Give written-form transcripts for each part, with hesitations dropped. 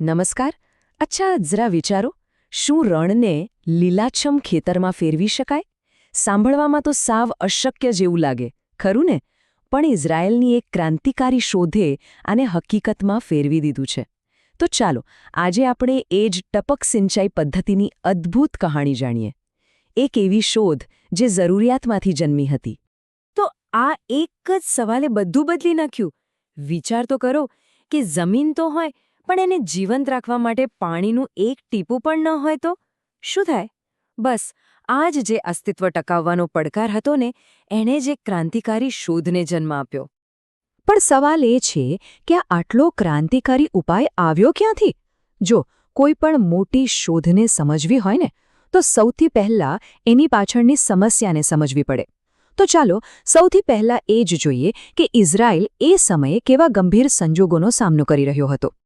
નમસ્કાર. અચ્છા, જરા વિચારો, શું રણને લીલાછમ ખેતરમાં ફેરવી શકાય? સાંભળવામાં તો સાવ અશક્ય જેવું લાગે, ખરું ને? પણ ઇઝરાયેલની એક ક્રાંતિકારી શોધે આને હકીકતમાં ફેરવી દીધું છે. તો ચાલો, આજે આપણે એ જ ટપક સિંચાઈ પદ્ધતિની અદ્ભુત કહાણી જાણીએ. એક એવી શોધ જે જરૂરિયાતમાંથી જન્મી હતી. તો આ એક જ સવાલે બધું બદલી નાખ્યું. વિચાર તો કરો કે જમીન તો હોય, પણ એને જીવંત રાખવા માટે પાણીનું એક ટીપું પણ ન હોય તો શું થાય? બસ આ જ જે અસ્તિત્વ ટકાવવાનો પડકાર હતો ને, એણે જ એક ક્રાંતિકારી શોધને જન્મ આપ્યો. પણ સવાલ એ છે કે આ આટલો ક્રાંતિકારી ઉપાય આવ્યો ક્યાંથી? જો કોઈ પણ મોટી શોધને સમજવી હોય ને, તો સૌથી પહેલાં એની પાછળની સમસ્યાને સમજવી પડે. તો ચાલો સૌથી પહેલાં એ જ જોઈએ કે ઇઝરાયલ એ સમયે કેવા ગંભીર સંજોગોનો સામનો કરી રહ્યો હતો.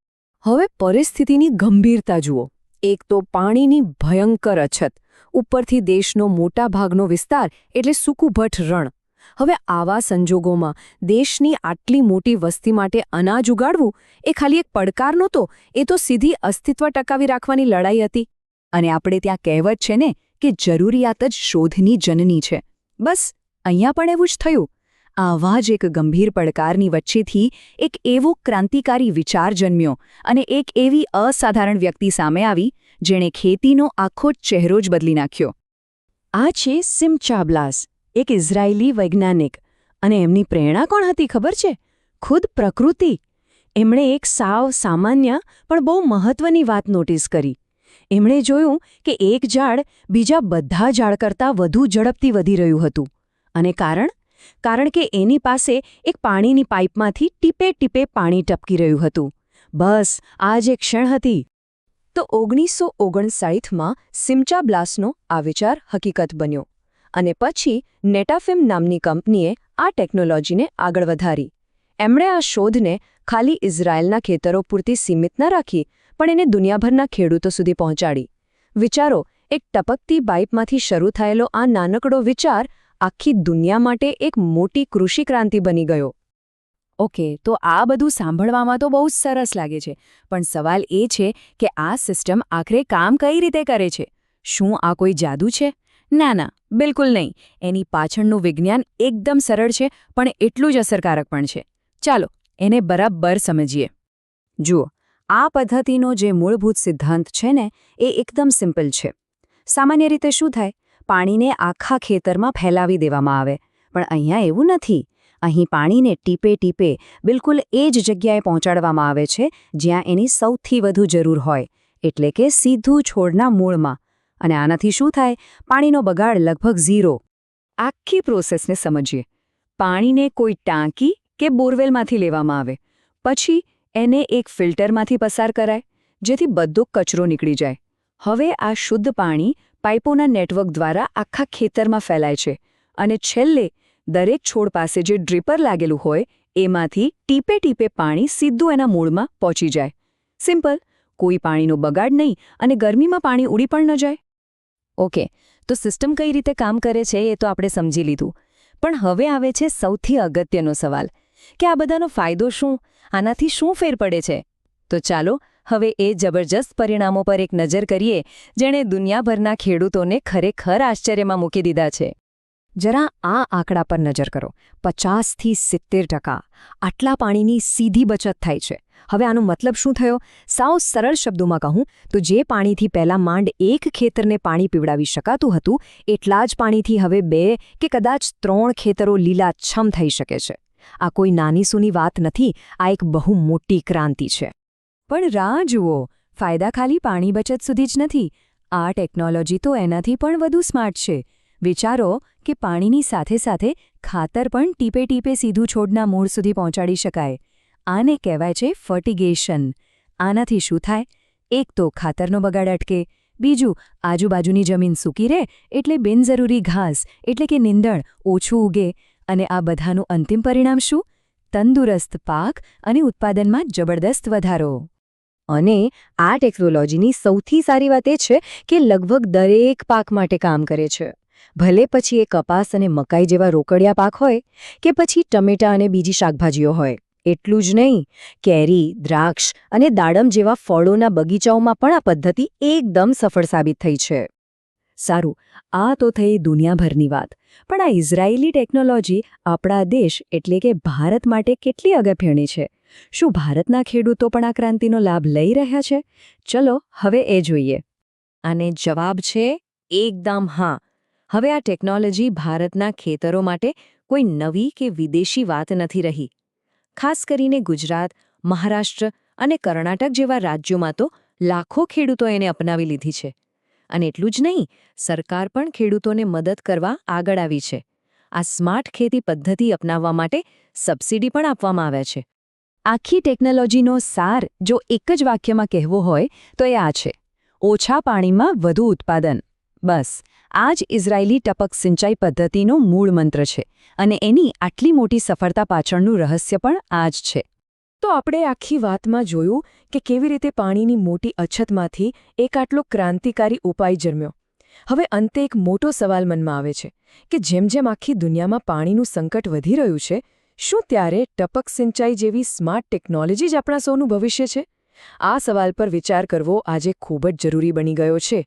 હવે પરિસ્થિતિની ગંભીરતા જુઓ. એક તો પાણીની ભયંકર અછત, ઉપરથી દેશનો મોટા ભાગનો વિસ્તાર એટલે સૂકુભઠ રણ. હવે આવા સંજોગોમાં દેશની આટલી મોટી વસ્તી માટે અનાજ ઉગાડવું એ ખાલી એક પડકાર નહોતો, એ તો સીધી અસ્તિત્વ ટકાવી રાખવાની લડાઈ હતી. અને આપણે ત્યાં કહેવત છે ને કે જરૂરિયાત જ શોધની જનની છે. બસ અહીંયા પણ એવું જ થયું. આવા જ એક ગંભીર પડકારની વચ્ચેથી એક એવો ક્રાંતિકારી વિચાર જન્મ્યો અને એક એવી અસાધારણ વ્યક્તિ સામે આવી જેણે ખેતીનો આખો ચહેરો જ બદલી નાખ્યો. આ છે સિમ્ચા બ્લાસ, એક ઇઝરાયેલી વૈજ્ઞાનિક. અને એમની પ્રેરણા કોણ હતી ખબર છે? ખુદ પ્રકૃતિ. એમણે એક સાવ સામાન્ય પણ બહુ મહત્વની વાત નોટિસ કરી. એમણે જોયું કે એક ઝાડ બીજા બધા ઝાડ કરતાં વધુ ઝડપથી વધી રહ્યું હતું. અને કારણ કે એની પાસે એક પાણીની પાઇપમાંથી ટીપે ટીપે પાણી ટપકી રહ્યું હતું. બસ આ જ એક ક્ષણ હતી. તો 1959માં સિમ્ચા બ્લાસનો આ વિચાર હકીકત બન્યો. અને પછી નેટાફિમ નામની કંપનીએ આ ટેકનોલોજીને આગળ વધારી. એમણે આ શોધને ખાલી ઇઝરાયેલના ખેતરો પૂરતી સીમિત ન રાખી, પણ એને દુનિયાભરના ખેડૂતો સુધી પહોંચાડી. વિચારો, એક ટપકતી પાઇપમાંથી શરૂ થયેલો આ નાનકડો વિચાર આખી દુનિયા માટે એક મોટી કૃષિ ક્રાંતિ બની ગયો. ઓકે, તો આ બધું સાંભળવામાં તો બહુ જ સરસ લાગે છે, પણ સવાલ એ છે કે આ સિસ્ટમ આખરે કામ કઈ રીતે કરે છે? શું આ કોઈ જાદુ છે? ના, બિલકુલ નહીં. એની પાછળનું વિજ્ઞાન એકદમ સરળ છે, પણ એટલું જ અસરકારક પણ છે. ચાલો એને બરાબર સમજીએ. જુઓ, આ પદ્ધતિનો જે મૂળભૂત સિદ્ધાંત છે ને, એ એકદમ સિમ્પલ છે. સામાન્ય રીતે શું થાય? પાણીને આખા ખેતરમાં ફેલાવી દેવામાં આવે. પણ અહીંયા એવું નથી. અહીં પાણીને ટીપે ટીપે બિલકુલ એ જ જગ્યાએ પહોંચાડવામાં આવે છે જ્યાં એની સૌથી વધુ જરૂર હોય, એટલે કે સીધું છોડના મૂળમાં. અને આનાથી શું થાય? પાણીનો બગાડ લગભગ 0. આખી પ્રોસેસને સમજીએ. પાણીને કોઈ ટાંકી કે બોરવેલમાંથી લેવામાં આવે. પછી એને એક ફિલ્ટરમાંથી પસાર કરાય, જેથી બધો કચરો નીકળી જાય. હવે આ શુદ્ધ પાણી પાઇપોના નેટવર્ક દ્વારા આખા ખેતરમાં ફેલાય છે. અને છેલ્લે દરેક છોડ પાસે જે ડ્રીપર લાગેલું હોય એમાંથી ટીપે ટીપે પાણી સીધું એના મૂળમાં પહોંચી જાય. સિમ્પલ. કોઈ પાણીનો બગાડ નહીં અને ગરમીમાં પાણી ઉડી પણ ન જાય. ઓકે, તો સિસ્ટમ કઈ રીતે કામ કરે છે એ તો આપણે સમજી લીધું. પણ હવે આવે છે સૌથી અગત્યનો સવાલ કે આ બધાનો ફાયદો શું? આનાથી શું ફેર પડે છે? તો ચાલો હવે એ જબરજસ્ત પરિણામો પર એક નજર કરીએ જેણે દુનિયાભરના ખેડૂતોને ખરેખર આશ્ચર્યમાં મૂકી દીધા છે. જરા આ આંકડા પર નજર કરો. 50થી 70%. આટલા પાણીની સીધી બચત થાય છે. હવે આનો મતલબ શું થયો? સાવ સરળ શબ્દોમાં કહું તો જે પાણીથી પહેલાં માંડ એક ખેતરને પાણી પીવડાવી શકાતું હતું, એટલા જ પાણીથી હવે 2 કે કદાચ 3 ખેતરો લીલાછમ થઈ શકે છે. આ કોઈ નાની સૂની વાત નથી. આ એક બહુ મોટી ક્રાંતિ છે. પણ રાહ જુઓ, ફાયદા ખાલી પાણી બચત સુધી જ નથી. આ ટેકનોલોજી તો એનાથી પણ વધુ સ્માર્ટ છે. વિચારો કે પાણીની સાથે સાથે ખાતર પણ ટીપે ટીપે સીધું છોડના મૂળ સુધી પહોંચાડી શકાય. આને કહેવાય છે ફર્ટિગેશન. આનાથી શું થાય? એક તો ખાતરનો બગાડ અટકે. બીજું, આજુબાજુની જમીન સૂકી રહે એટલે બિનજરૂરી ઘાસ એટલે કે નીંદણ ઓછું ઉગે. અને આ બધાનું અંતિમ પરિણામ શું? તંદુરસ્ત પાક અને ઉત્પાદનમાં જબરદસ્ત વધારો. અને આ ટેકનોલોજીની સૌથી સારી વાત એ છે કે લગભગ દરેક પાક માટે કામ કરે છે. ભલે પછી એ કપાસ અને મકાઈ જેવા રોકડિયા પાક હોય કે પછી ટમેટાં અને બીજી શાકભાજીઓ હોય. એટલું જ નહીં, કેરી, દ્રાક્ષ અને દાડમ જેવા ફળોના બગીચાઓમાં પણ આ પદ્ધતિ એકદમ સફળ સાબિત થઈ છે. સારું, આ તો થઈ દુનિયાભરની વાત, પણ આ ઇઝરાયેલી ટેકનોલોજી આપણા દેશ એટલે કે ભારત માટે કેટલી અગત્યની છે? શું ભારતના ખેડૂતો પણ આ ક્રાંતિનો લાભ લઈ રહ્યા છે? ચલો હવે એ જોઈએ. અને જવાબ છે એકદમ હા. હવે આ ટેકનોલોજી ભારતના ખેતરો માટે કોઈ નવી કે વિદેશી વાત નથી રહી. ખાસ કરીને ગુજરાત, મહારાષ્ટ્ર અને કર્ણાટક જેવા રાજ્યોમાં તો લાખો ખેડૂતો એને અપનાવી લીધી છે. અને એટલું જ નહીં, સરકાર પણ ખેડૂતોને મદદ કરવા આગળ આવી છે. આ સ્માર્ટ ખેતી પદ્ધતિ અપનાવવા માટે સબસિડી પણ આપવામાં આવે છે. આખી ટેકનોલોજીનો સાર જો એક જ વાક્યમાં કહેવો હોય તો એ આ છે: ઓછા પાણીમાં વધુ ઉત્પાદન. બસ આ જ ઇઝરાયેલી ટપક સિંચાઈ પદ્ધતિનો મૂળ મંત્ર છે, અને એની આટલી મોટી સફળતા પાછળનું રહસ્ય પણ આ જ છે. તો આપણે આખી વાતમાં જોયું કે કેવી રીતે પાણીની મોટી અછતમાંથી એક આટલો ક્રાંતિકારી ઉપાય જન્મ્યો. હવે અંતે એક મોટો સવાલ મનમાં આવે છે કે જેમ જેમ આખી દુનિયામાં પાણીનું સંકટ વધી રહ્યું છે, શું ત્યારે ટપક સિંચાઈ જેવી સ્માર્ટ ટેકનોલોજી જ આપણા સૌનું ભવિષ્ય છે? આ સવાલ પર વિચાર કરવો આજે ખૂબ જ જરૂરી બની ગયો છે.